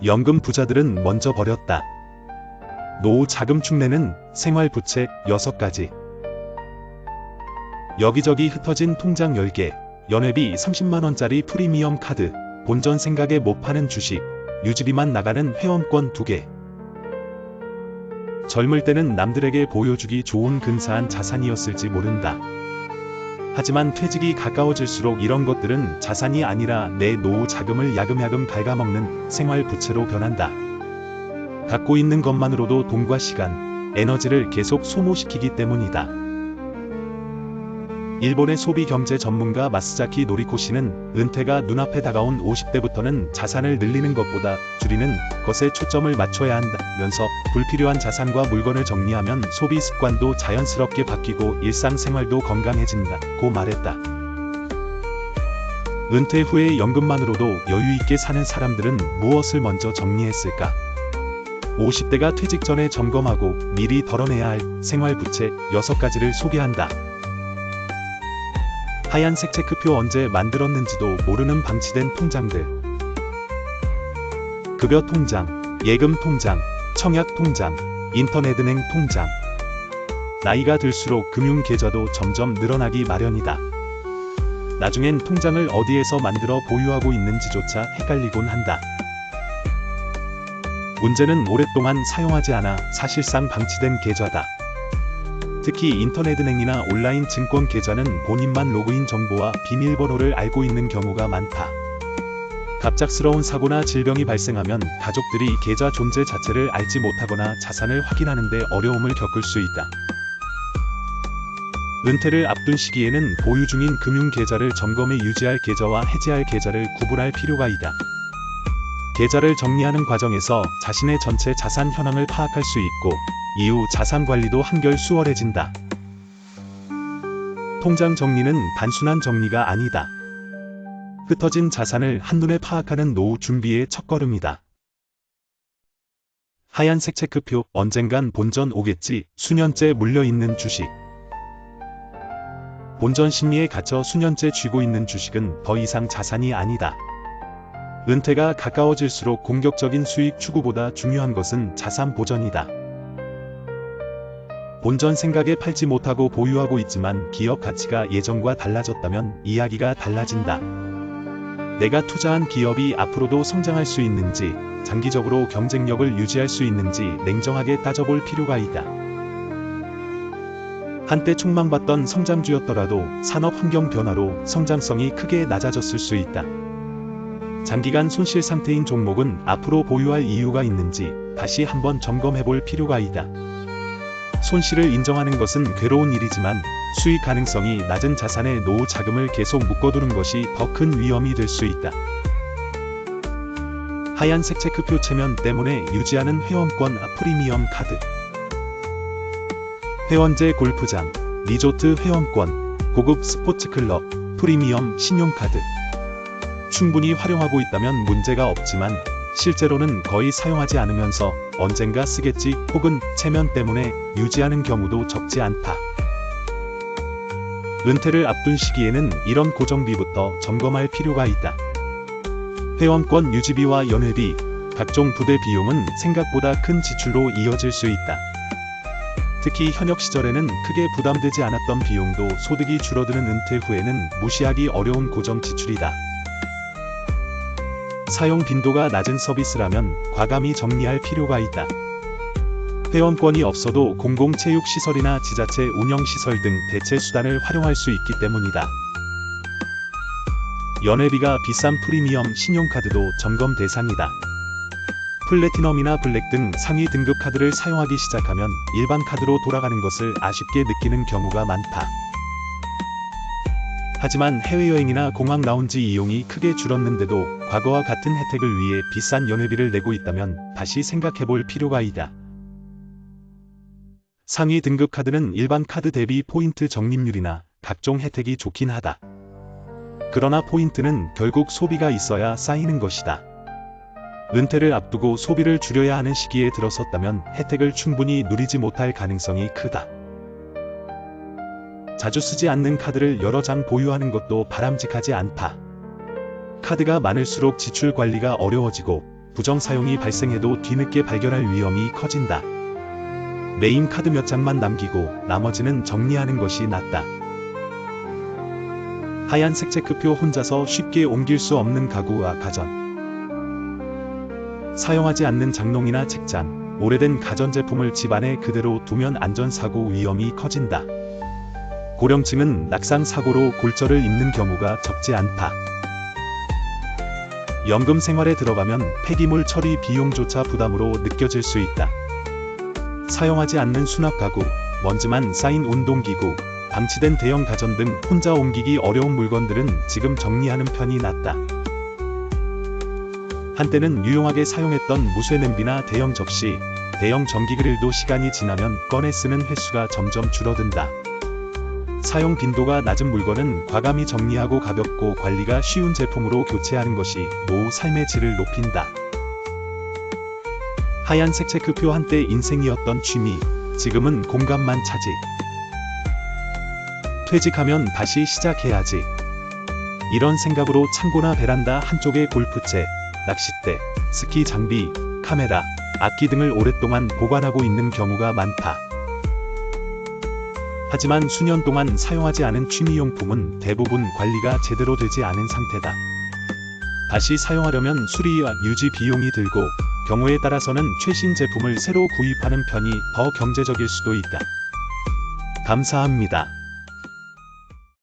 연금 부자들은 먼저 버렸다. 노후 자금 축내는 생활부채 6가지. 여기저기 흩어진 통장 10개, 연회비 30만원짜리 프리미엄 카드, 본전 생각에 못 파는 주식, 유지비만 나가는 회원권 2개. 젊을 때는 남들에게 보여주기 좋은 근사한 자산이었을지 모른다. 하지만 퇴직이 가까워질수록 이런 것들은 자산이 아니라 내 노후 자금을 야금야금 갉아먹는 생활 부채로 변한다. 갖고 있는 것만으로도 돈과 시간, 에너지를 계속 소모시키기 때문이다. 일본의 소비 경제 전문가 마스자키 노리코 씨는 은퇴가 눈앞에 다가온 50대부터는 자산을 늘리는 것보다 줄이는 것에 초점을 맞춰야 한다면서 불필요한 자산과 물건을 정리하면 소비 습관도 자연스럽게 바뀌고 일상생활도 건강해진다고 말했다. 은퇴 후의 연금만으로도 여유있게 사는 사람들은 무엇을 먼저 정리했을까? 50대가 퇴직 전에 점검하고 미리 덜어내야 할 생활부채 6가지를 소개한다. 하얀색 체크표 언제 만들었는지도 모르는 방치된 통장들. 급여 통장, 예금 통장, 청약 통장, 인터넷은행 통장. 나이가 들수록 금융 계좌도 점점 늘어나기 마련이다. 나중엔 통장을 어디에서 만들어 보유하고 있는지조차 헷갈리곤 한다. 문제는 오랫동안 사용하지 않아 사실상 방치된 계좌다. 특히 인터넷은행이나 온라인 증권 계좌는 본인만 로그인 정보와 비밀번호를 알고 있는 경우가 많다. 갑작스러운 사고나 질병이 발생하면 가족들이 계좌 존재 자체를 알지 못하거나 자산을 확인하는 데 어려움을 겪을 수 있다. 은퇴를 앞둔 시기에는 보유 중인 금융 계좌를 점검해 유지할 계좌와 해지할 계좌를 구분할 필요가 있다. 계좌를 정리하는 과정에서 자신의 전체 자산 현황을 파악할 수 있고 이후 자산 관리도 한결 수월해진다. 통장 정리는 단순한 정리가 아니다. 흩어진 자산을 한눈에 파악하는 노후 준비의 첫걸음이다. 하얀색 체크표, 언젠간 본전 오겠지, 수년째 물려있는 주식. 본전 심리에 갇혀 수년째 쥐고 있는 주식은 더 이상 자산이 아니다. 은퇴가 가까워질수록 공격적인 수익 추구보다 중요한 것은 자산 보전이다. 본전 생각에 팔지 못하고 보유하고 있지만 기업 가치가 예전과 달라졌다면 이야기가 달라진다. 내가 투자한 기업이 앞으로도 성장할 수 있는지, 장기적으로 경쟁력을 유지할 수 있는지 냉정하게 따져볼 필요가 있다. 한때 촉망받던 성장주였더라도 산업 환경 변화로 성장성이 크게 낮아졌을 수 있다. 장기간 손실 상태인 종목은 앞으로 보유할 이유가 있는지 다시 한번 점검해볼 필요가 있다. 손실을 인정하는 것은 괴로운 일이지만 수익 가능성이 낮은 자산의 노후 자금을 계속 묶어두는 것이 더 큰 위험이 될 수 있다. 하얀색 체크표 체면 때문에 유지하는 회원권 프리미엄 카드. 회원제 골프장, 리조트 회원권, 고급 스포츠클럽, 프리미엄 신용카드. 충분히 활용하고 있다면 문제가 없지만 실제로는 거의 사용하지 않으면서 언젠가 쓰겠지 혹은 체면 때문에 유지하는 경우도 적지 않다. 은퇴를 앞둔 시기에는 이런 고정비부터 점검할 필요가 있다. 회원권 유지비와 연회비, 각종 부대 비용은 생각보다 큰 지출로 이어질 수 있다. 특히 현역 시절에는 크게 부담되지 않았던 비용도 소득이 줄어드는 은퇴 후에는 무시하기 어려운 고정 지출이다. 사용 빈도가 낮은 서비스라면 과감히 정리할 필요가 있다. 회원권이 없어도 공공체육시설이나 지자체 운영시설 등 대체 수단을 활용할 수 있기 때문이다. 연회비가 비싼 프리미엄 신용카드도 점검 대상이다. 플래티넘이나 블랙 등 상위 등급 카드를 사용하기 시작하면 일반 카드로 돌아가는 것을 아쉽게 느끼는 경우가 많다. 하지만 해외여행이나 공항 라운지 이용이 크게 줄었는데도 과거와 같은 혜택을 위해 비싼 연회비를 내고 있다면 다시 생각해볼 필요가 있다. 상위 등급 카드는 일반 카드 대비 포인트 적립률이나 각종 혜택이 좋긴 하다. 그러나 포인트는 결국 소비가 있어야 쌓이는 것이다. 은퇴를 앞두고 소비를 줄여야 하는 시기에 들어섰다면 혜택을 충분히 누리지 못할 가능성이 크다. 자주 쓰지 않는 카드를 여러 장 보유하는 것도 바람직하지 않다. 카드가 많을수록 지출 관리가 어려워지고 부정 사용이 발생해도 뒤늦게 발견할 위험이 커진다. 네임 카드 몇 장만 남기고 나머지는 정리하는 것이 낫다. 하얀색 체크표 혼자서 쉽게 옮길 수 없는 가구와 가전. 사용하지 않는 장롱이나 책장, 오래된 가전제품을 집안에 그대로 두면 안전사고 위험이 커진다. 고령층은 낙상사고로 골절을 입는 경우가 적지 않다. 연금 생활에 들어가면 폐기물 처리 비용조차 부담으로 느껴질 수 있다. 사용하지 않는 수납가구, 먼지만 쌓인 운동기구, 방치된 대형 가전 등 혼자 옮기기 어려운 물건들은 지금 정리하는 편이 낫다. 한때는 유용하게 사용했던 무쇠 냄비나 대형 접시, 대형 전기 그릴도 시간이 지나면 꺼내 쓰는 횟수가 점점 줄어든다. 사용 빈도가 낮은 물건은 과감히 정리하고 가볍고 관리가 쉬운 제품으로 교체하는 것이 노후 삶의 질을 높인다. 하얀색 체크표 한때 인생이었던 취미, 지금은 공간만 차지. 퇴직하면 다시 시작해야지. 이런 생각으로 창고나 베란다 한쪽에 골프채, 낚싯대, 스키 장비, 카메라, 악기 등을 오랫동안 보관하고 있는 경우가 많다. 하지만 수년 동안 사용하지 않은 취미용품은 대부분 관리가 제대로 되지 않은 상태다. 다시 사용하려면 수리와 유지 비용이 들고, 경우에 따라서는 최신 제품을 새로 구입하는 편이 더 경제적일 수도 있다. 감사합니다.